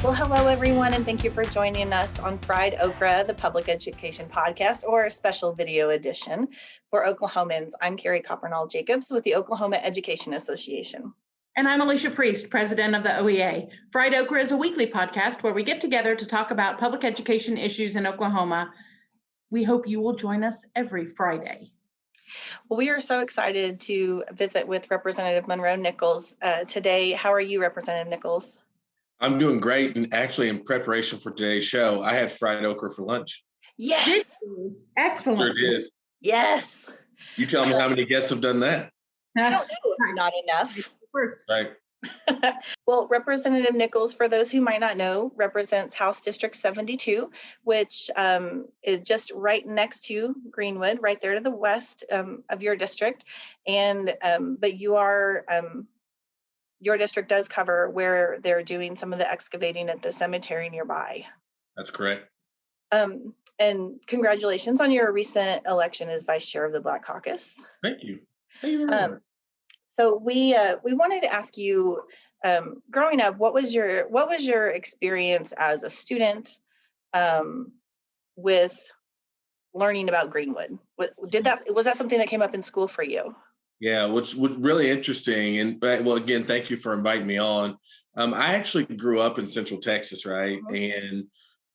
Well, hello, everyone, and thank you for joining us on Fried Okra, the public education podcast, or a special video edition for Oklahomans. I'm Carrie Coppernall Jacobs with the Oklahoma Education Association. And I'm Alicia Priest, president of the OEA. Fried Okra is a weekly podcast where we get together to talk about public education issues in Oklahoma. We hope you will join us every Friday. Well, we are so excited to visit with Representative Monroe Nichols today. How are you, Representative Nichols? I'm doing great, and actually in preparation for today's show, I had fried okra for lunch. Yes. Excellent. Sure did. Yes. You tell me how many guests have done that. I don't know. Not enough. Right. Well, Representative Nichols, for those who might not know, represents House District 72, which is just right next to Greenwood, right there to the west of your district. And but your district does cover where they're doing some of the excavating at the cemetery nearby. That's correct. And congratulations on your recent election as vice chair of the Black Caucus. Thank you. Thank you very much. So we wanted to ask you, growing up, what was your experience as a student with learning about Greenwood? Was that something that came up in school for you? Yeah, what's really interesting, and well, again, thank you for inviting me on. I actually grew up in Central Texas, right? Mm-hmm.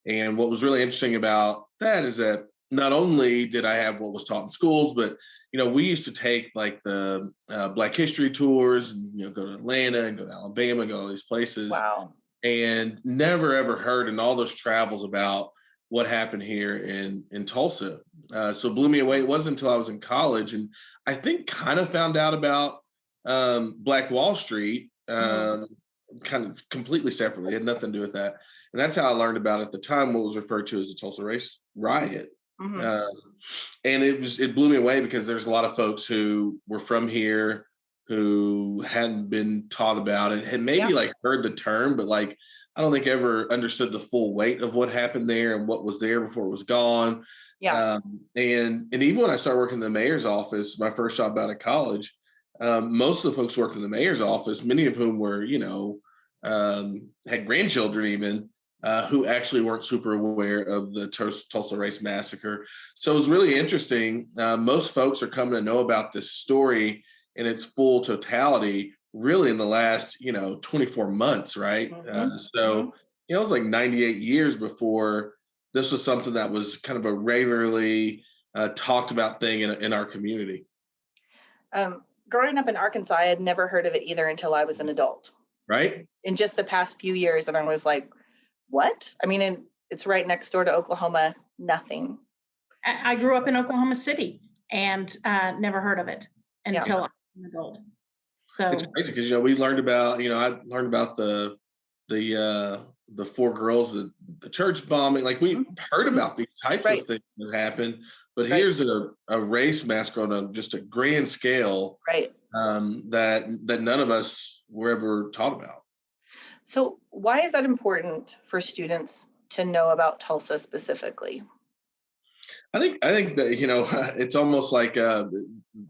And what was really interesting about that is that not only did I have what was taught in schools, but we used to take like the Black History tours, and go to Atlanta and go to Alabama, go to all these places. Wow. And never ever heard in all those travels about what happened here in Tulsa. So it blew me away. It wasn't until I was in college, and I think kind of found out about Black Wall Street kind of completely separately. It had nothing to do with that. And that's how I learned about at the time what was referred to as the Tulsa Race Riot. Mm-hmm. And it blew me away because there's a lot of folks who were from here who hadn't been taught about it, had maybe like heard the term, but like I don't think ever understood the full weight of what happened there and what was there before it was gone. Yeah. And even when I started working in the mayor's office, my first job out of college, most of the folks who worked in the mayor's office, many of whom were, had grandchildren even, who actually weren't super aware of the Tulsa Race Massacre. So it was really interesting. Most folks are coming to know about this story in its full totality really in the last, 24 months, right? Mm-hmm. It was like 98 years before this was something that was kind of a regularly talked about thing in our community. Growing up in Arkansas, I had never heard of it either until I was an adult. Right. In just the past few years, and I was like, what? I mean, it's right next door to Oklahoma, nothing. I grew up in Oklahoma City and never heard of it until I was an adult. So it's crazy because we learned about I learned about the four girls, the church bombing. Like we heard about these types of things that happened, but here's a race massacre on just a grand scale, right? That none of us were ever taught about. So why is that important for students to know about Tulsa specifically? I think that it's almost like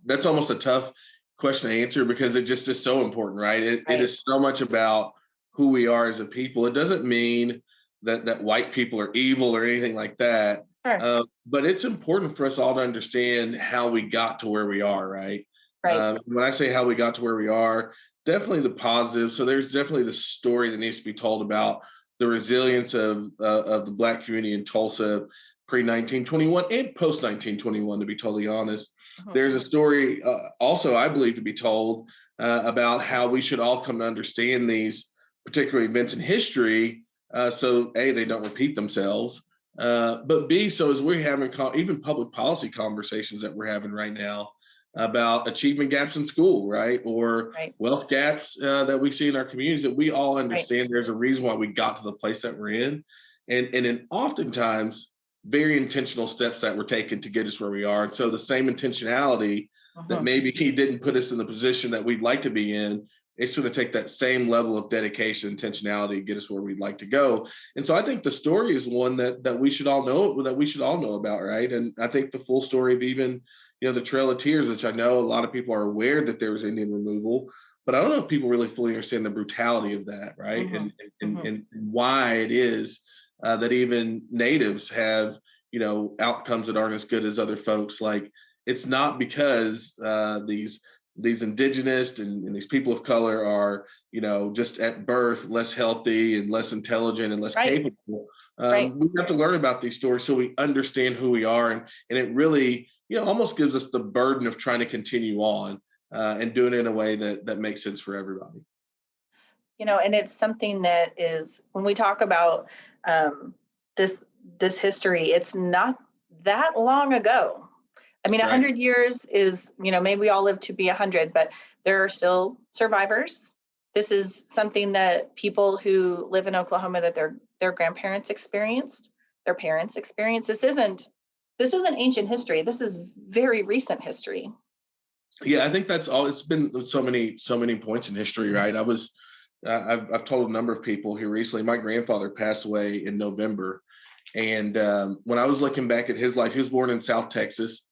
that's almost a tough question to answer because it just is so important, right? It is so much about who we are as a people. It doesn't mean that white people are evil or anything like that. Sure. But it's important for us all to understand how we got to where we are, right? Right. When I say how we got to where we are, definitely the positive. So there's definitely the story that needs to be told about the resilience of the Black community in Tulsa pre-1921 and post-1921, to be totally honest. Mm-hmm. There's a story also, I believe, to be told about how we should all come to understand these particular events in history so A, they don't repeat themselves, but B, so as we're having even public policy conversations that we're having right now about achievement gaps in school, right? Or wealth gaps that we see in our communities, that we all understand there's a reason why we got to the place that we're in. And in oftentimes very intentional steps that were taken to get us where we are. And so the same intentionality that maybe he didn't put us in the position that we'd like to be in, it's going to take that same level of dedication, intentionality to get us where we'd like to go. And so I think the story is one that we should all know, about, right? And I think the full story of even, the Trail of Tears, which I know a lot of people are aware that there was Indian removal, but I don't know if people really fully understand the brutality of that, right? And why it is that even natives have, outcomes that aren't as good as other folks. Like, it's not because these indigenous and these people of color are, just at birth less healthy and less intelligent and less capable. We have to learn about these stories so we understand who we are, and it really, almost gives us the burden of trying to continue on and doing it in a way that makes sense for everybody. And it's something that is, when we talk about this history, it's not that long ago. I mean, 100 years is, maybe we all live to be 100, but there are still survivors. This is something that people who live in Oklahoma, that their grandparents experienced, their parents experienced. This isn't ancient history. This is very recent history. Yeah, I think that's all. It's been so many points in history, right? I've told a number of people here recently. My grandfather passed away in November, and when I was looking back at his life, he was born in South Texas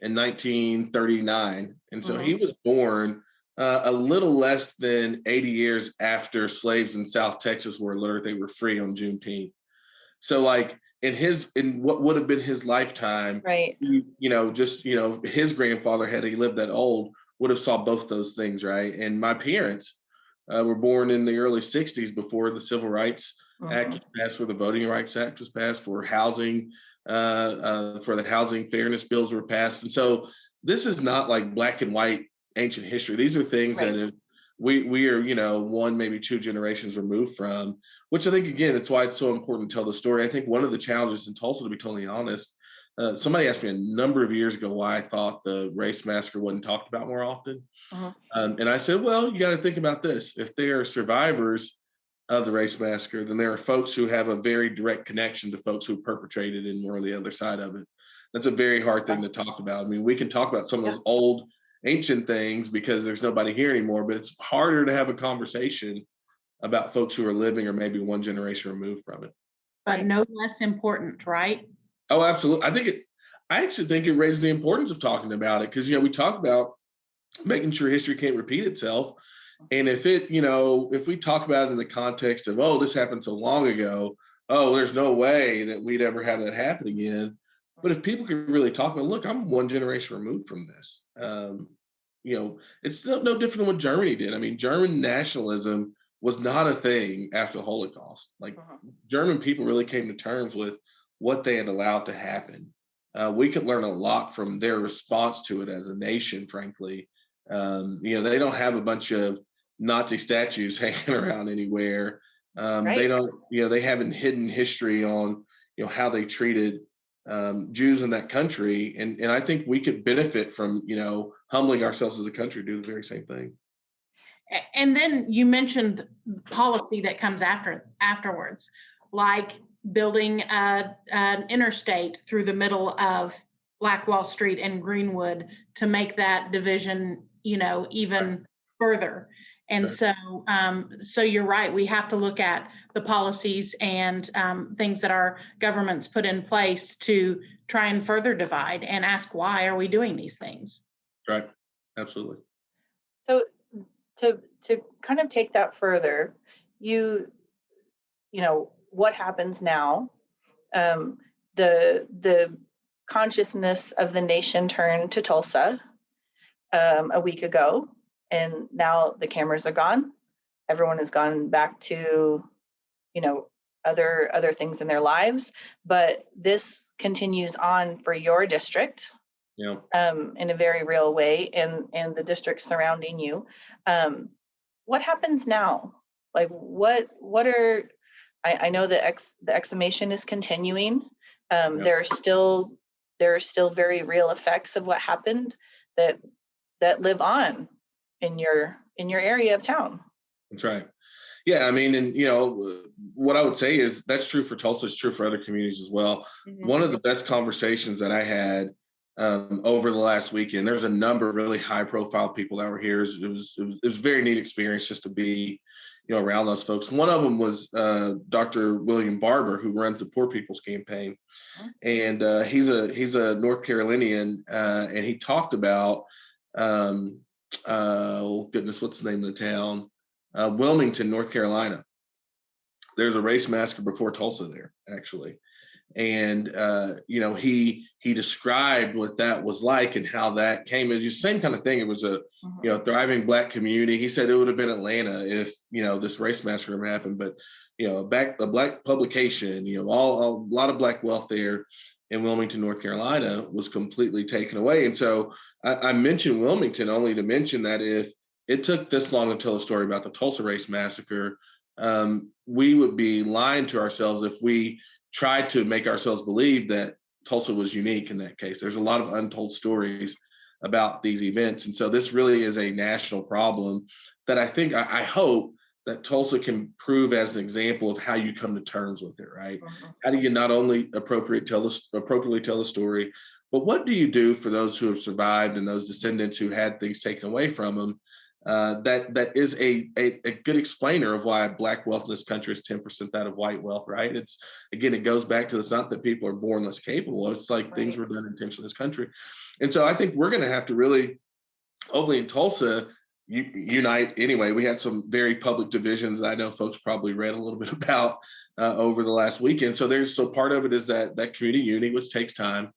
in 1939, and so he was born a little less than 80 years after slaves in South Texas were alert they were free on Juneteenth. So, like, in what would have been his lifetime, right? His grandfather, had he lived that old, would have saw both those things, right? And my parents were born in the early 60s, before the Civil Rights Act was passed, where the Voting Rights Act was passed, for housing, for the housing fairness bills were passed. And so this is not like black and white ancient history. These are things that we are, one, maybe two generations removed from, which I think, again, it's why it's so important to tell the story. I think one of the challenges in Tulsa, to be totally honest, somebody asked me a number of years ago why I thought the race massacre wasn't talked about more often. And I said, well, you got to think about this. If they are survivors of the race massacre, then there are folks who have a very direct connection to folks who perpetrated and were on the other side of it. That's a very hard thing to talk about. I mean, we can talk about some of those old ancient things because there's nobody here anymore, but it's harder to have a conversation about folks who are living or maybe one generation removed from it. But no less important, right? Oh, absolutely. I actually think it raises the importance of talking about it, because, we talk about making sure history can't repeat itself. And if we talk about it in the context of, oh, this happened so long ago, oh, there's no way that we'd ever have that happen again. But if people could really talk about, look, I'm one generation removed from this. It's no different than what Germany did. I mean, German nationalism was not a thing after the Holocaust. Like, German people really came to terms with what they had allowed to happen. We could learn a lot from their response to it as a nation, frankly. They don't have a bunch of Nazi statues hanging around anywhere. They don't, they haven't hidden history on, how they treated Jews in that country. And I think we could benefit from, humbling ourselves as a country to do the very same thing. And then you mentioned policy that comes afterwards, like building an interstate through the middle of Black Wall Street and Greenwood to make that division, even further. And so you're right. We have to look at the policies and things that our governments put in place to try and further divide, and ask, why are we doing these things? Right. Absolutely. So to kind of take that further, what happens now? The consciousness of the nation turned to Tulsa a week ago, and now the cameras are gone. Everyone has gone back to, other things in their lives, but this continues on for your district. In a very real way, and the districts surrounding you. What happens now? Like, what are, I know the exhumation is continuing. There are still very real effects of what happened that live on in your area of town. That's right. Yeah, I mean, and what I would say is that's true for Tulsa. It's true for other communities as well. One of the best conversations that I had over the last weekend, there's a number of really high-profile people that were here. It was a very neat experience just to be, around those folks. One of them was Dr. William Barber, who runs the Poor People's Campaign, and he's a North Carolinian, and he talked about oh goodness, what's the name of the town? Wilmington, North Carolina. There's a race massacre before Tulsa there, actually. And he described what that was like and how that came. It was the same kind of thing. It was a thriving Black community. He said it would have been Atlanta if this race massacre happened, but a Black publication, a lot of Black wealth there in Wilmington, North Carolina, was completely taken away. And so I mentioned Wilmington only to mention that if it took this long to tell a story about the Tulsa Race Massacre, we would be lying to ourselves if we tried to make ourselves believe that Tulsa was unique in that case. There's a lot of untold stories about these events. And so this really is a national problem that I hope that Tulsa can prove as an example of how you come to terms with it, right? How do you not only appropriately tell the story, but what do you do for those who have survived and those descendants who had things taken away from them? That is a good explainer of why Black wealth in this country is 10% that of white wealth, right? It goes back to, it's not that people are born less capable. It's like things were done intentionally in this country. And so I think we're going to have to really, hopefully in Tulsa, unite. Anyway, we had some very public divisions that I know folks probably read a little bit about over the last weekend. So part of it is that community unity, which takes time.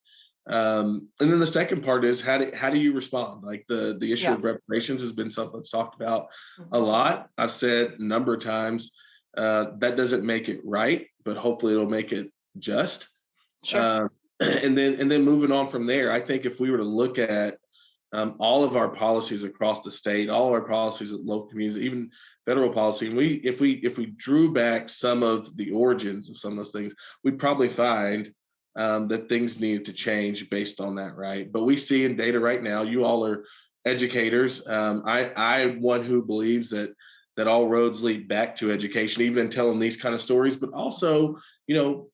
And then the second part is how do you respond? Like the issue of reparations has been something that's talked about a lot. I've said a number of times that doesn't make it right, but hopefully it'll make it just. Sure. And then moving on from there, I think if we were to look at all of our policies across the state, all our policies at local communities, even federal policy, and if we drew back some of the origins of some of those things, we'd probably find that things needed to change based on that, right? But we see in data right now, you all are educators. I'm one who believes that all roads lead back to education, even in telling these kind of stories, but also,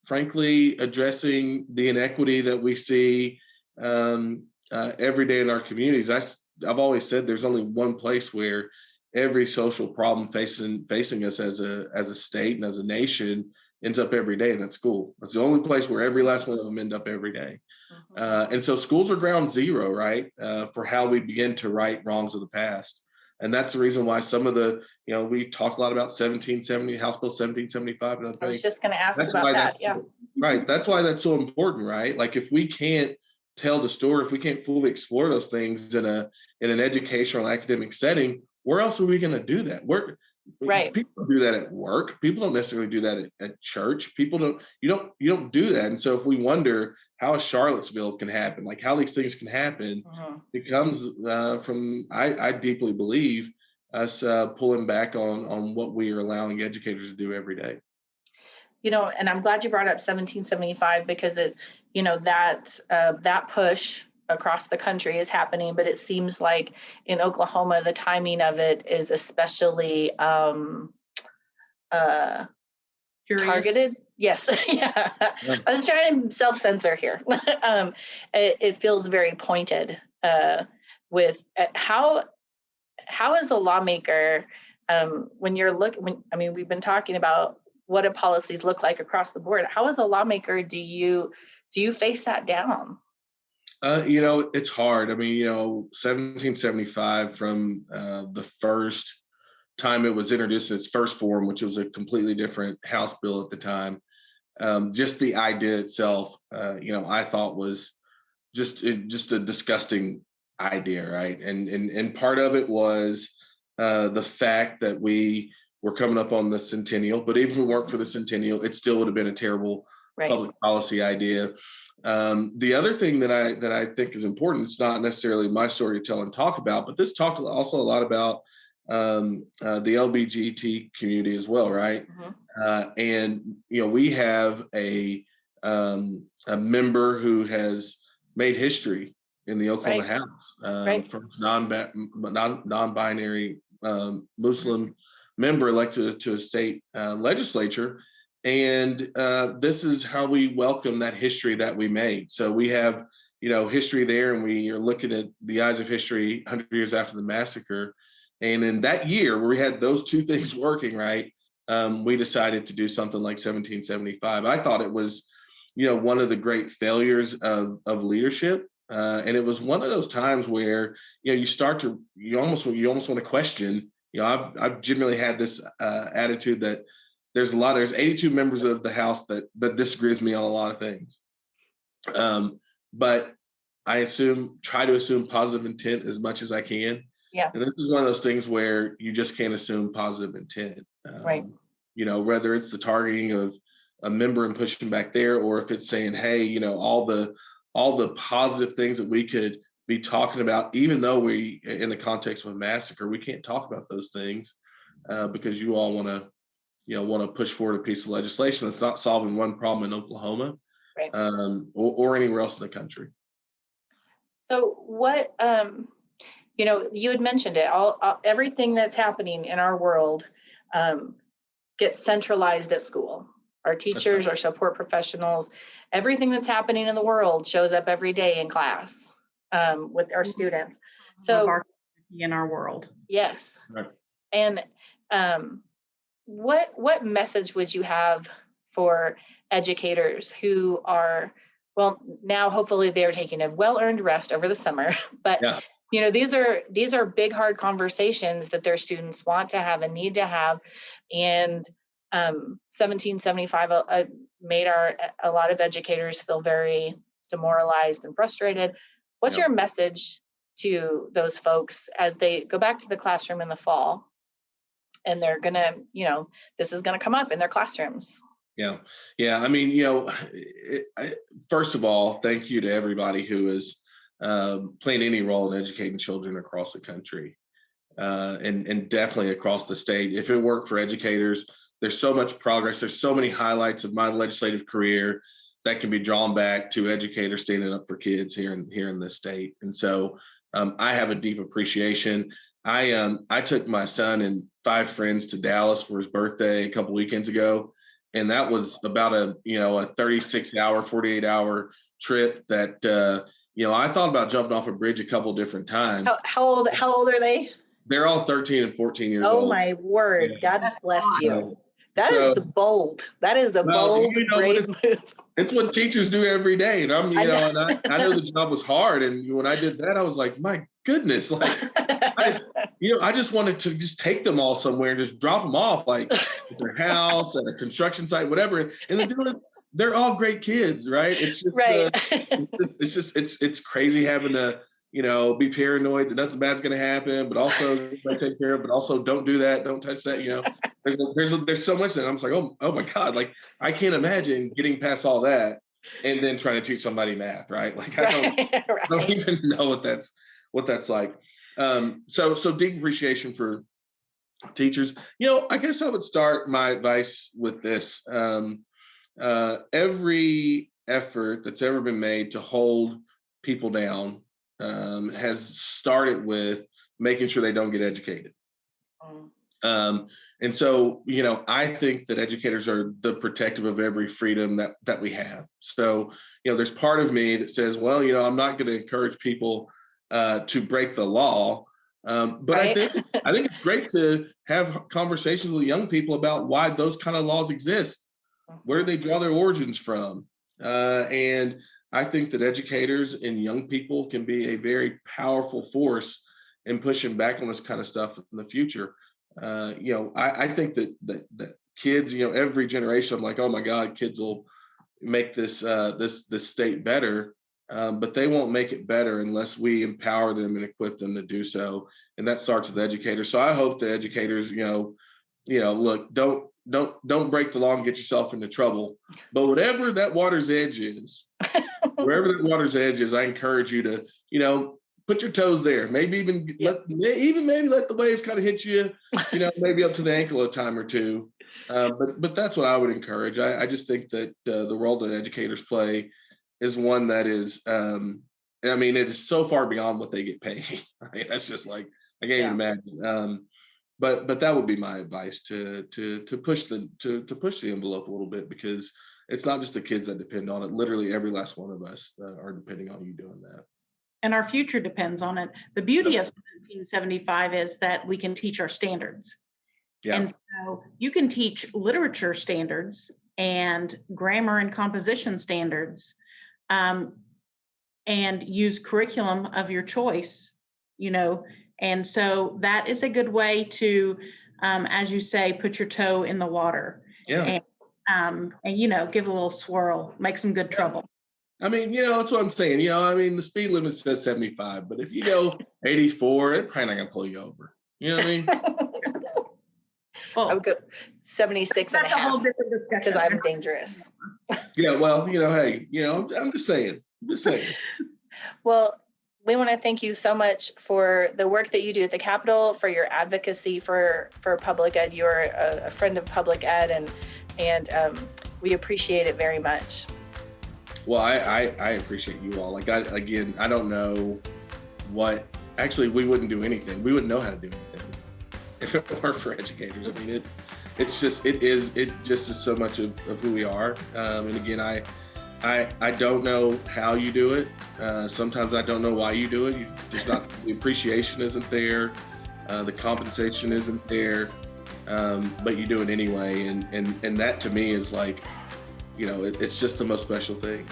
frankly, addressing the inequity that we see every day in our communities. I've always said there's only one place where every social problem facing us as a state and as a nation ends up every day, and that's school. That's the only place where every last one of them end up every day. And so schools are ground zero, right, for how we begin to right wrongs of the past. And that's the reason why some of the, we talk a lot about 1770, House Bill 1775. And I was just going to ask about that. Yeah. Right. That's why that's so important, right? Like if we can't tell the story, if we can't fully explore those things in an educational academic setting, where else are we going to do that? Right. People do that at work. People don't necessarily do that at church. You don't do that. And so if we wonder how a Charlottesville can happen, like how these things can happen, it comes from, I deeply believe, us pulling back on what we are allowing educators to do every day. And I'm glad you brought up 1775 because that push across the country is happening, but it seems like in Oklahoma, the timing of it is especially targeted. Yes. Yeah. I was trying to self-censor here. It feels very pointed with how is a lawmaker when you're we've been talking about what do policies look like across the board. How as a lawmaker do you face that down? It's hard. 1775 from the first time it was introduced in its first form, which was a completely different House bill at the time. Just the idea itself, I thought was just a disgusting idea, right? And part of it was the fact that we were coming up on the centennial, but even if it weren't for the centennial, it still would have been a terrible public policy idea. The other thing that I think is important, it's not necessarily my story to tell and talk about, but this talked also a lot about the LGBT community as well, right? And we have a member who has made history in the Oklahoma House, from non-binary Muslim member elected to a state legislature. And this is how we welcome that history that we made. So we have, history there, and we are looking at the eyes of history 100 years after the massacre. And in that year where we had those two things working, right, we decided to do something like 1775. I thought it was, one of the great failures of leadership And it was one of those times where, you almost want to question. I've generally had this attitude that there's 82 members of the House that disagree with me on a lot of things. But I try to assume positive intent as much as I can. Yeah. And this is one of those things where you just can't assume positive intent. Right. Whether it's the targeting of a member and pushing back there, or if it's saying, hey, all the positive things that we could be talking about, even though we, in the context of a massacre, we can't talk about those things because you all want to push forward a piece of legislation that's not solving one problem in Oklahoma, Right. or anywhere else in the country. So what, you had mentioned it, everything that's happening in our world gets centralized at school. Our teachers, our support professionals, everything that's happening in the world shows up every day in class with our students. So in our world. Yes. Right. And what message would you have for educators who are, well, now hopefully they're taking a well-earned rest over the summer, but yeah. these are big, hard conversations that their students want to have and need to have. And 1775 made a lot of educators feel very demoralized and frustrated. What's your message to those folks as they go back to the classroom in the fall and they're gonna, this is gonna come up in their classrooms? Yeah. I mean, first of all, thank you to everybody who is playing any role in educating children across the country, and definitely across the state. If it weren't for educators, there's so much progress. There's so many highlights of my legislative career that can be drawn back to educators standing up for kids here in this state. And so I have a deep appreciation. I took my son and 5 friends to Dallas for his birthday a couple weekends ago. And that was about a 36-hour, 48-hour trip that, I thought about jumping off a bridge a couple different times. How old are they? They're all 13 and 14 years old. Oh my word. Yeah. God bless you. That So, is bold. That is a bold, brave move. It's what teachers do every day. And I know the job was hard. And when I did that, I was like, my goodness, I just wanted to just take them all somewhere and just drop them off, like at their house, at a construction site, whatever. And they're all great kids, right? It's just, right. It's crazy having to, be paranoid that nothing bad's going to happen, but also take care of, but also don't do that. Don't touch that. There's so much that I'm just like, oh my God, like I can't imagine getting past all that and then trying to teach somebody math, right? Like I don't even know what that's like. So deep appreciation for teachers. I guess I would start my advice with this. Every effort that's ever been made to hold people down has started with making sure they don't get educated. And so, I think that educators are the protective of every freedom that we have. So, there's part of me that says, well, I'm not going to encourage people to break the law. But right. I think it's great to have conversations with young people about why those kind of laws exist. Where do they draw their origins from? And I think that educators and young people can be a very powerful force in pushing back on this kind of stuff in the future. I think that kids, every generation, I'm like, oh my God, kids will make this state better, but they won't make it better unless we empower them and equip them to do so. And that starts with educators. So I hope the educators, look, don't break the law and get yourself into trouble. But whatever that water's edge is, wherever that water's edge is, I encourage you to, put your toes there. Maybe even let the waves kind of hit you, maybe up to the ankle a time or two. But that's what I would encourage. I just think that the role that educators play is one that is, it is so far beyond what they get paid. That's just like, I can't even imagine. But that would be my advice to push the envelope a little bit, because it's not just the kids that depend on it. Literally every last one of us are depending on you doing that. And our future depends on it. The beauty of 1775 is that we can teach our standards. Yeah. And so you can teach literature standards and grammar and composition standards and use curriculum of your choice, you know. And so that is a good way to, as you say, put your toe in the water. Yeah. And you know, give it a little swirl, make some good trouble. I mean, that's what I'm saying. I mean, the speed limit says 75, but if you go 84, it's probably not going to pull you over. You know what I mean? Oh, I would go 76 and a that's a whole half different discussion. because I'm dangerous. Yeah, well, hey, I'm just saying. Well, we want to thank you so much for the work that you do at the Capitol, for your advocacy for public ed. You're a friend of public ed, and we appreciate it very much. Well, I appreciate you all. Like, I don't know what. Actually, we wouldn't do anything. We wouldn't know how to do anything if it weren't for educators. I mean, it just is so much of who we are. And again, I don't know how you do it. Sometimes I don't know why you do it. The appreciation isn't there. The compensation isn't there. But you do it anyway. And that to me is like, it's just the most special thing.